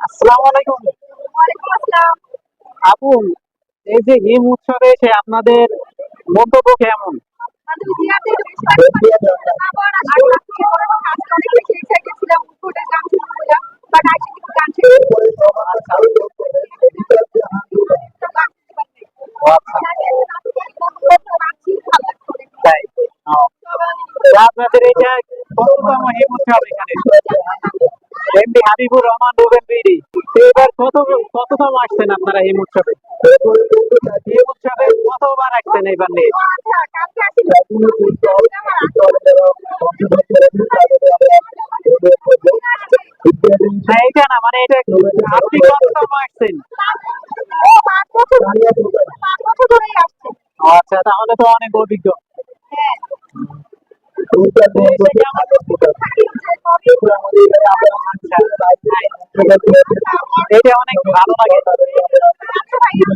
আসসালামু আলাইকুম। ওয়ালাইকুম আসসালাম। আপু, এই যে হিম উৎসবে এসে আপনাদের মন্তব্য কেমন? বান্ধবী জিয়াদের বেশ কয়েকবার আবার আর আজকে বড় কথা আজকে অনেক বেশি এক্সাইটেড ছিলাম উঠোনের গান শুনতে ছিলাম বাট আজকে কিন্তু গান শেষ আচ্ছা। গান শুনতে পারি ও আচ্ছা। নাচছি ভালো লাগছে তাই। ও, তা আপনাদের এটা কততম হিম উৎসব এখানে? MD Habibur Rahman Rubel BD. তো এবার কততম আসছেন আপনারা হিম উৎসবে? হিম উৎসবে কতবার আসছেন এবার নিয়ে? ও আচ্ছা কালকে আসি না এটা না, মানে এটা আপনি কততম আসছেন? ও 5 বছর 5 বছর ধরেই আসছে। ও আচ্ছা, তাহলে তো অনেক অভিজ্ঞ। হ্যাঁ এসে কেমন? আচ্ছা, এটা অনেক ভালো লাগে। আচ্ছা ভাইয়া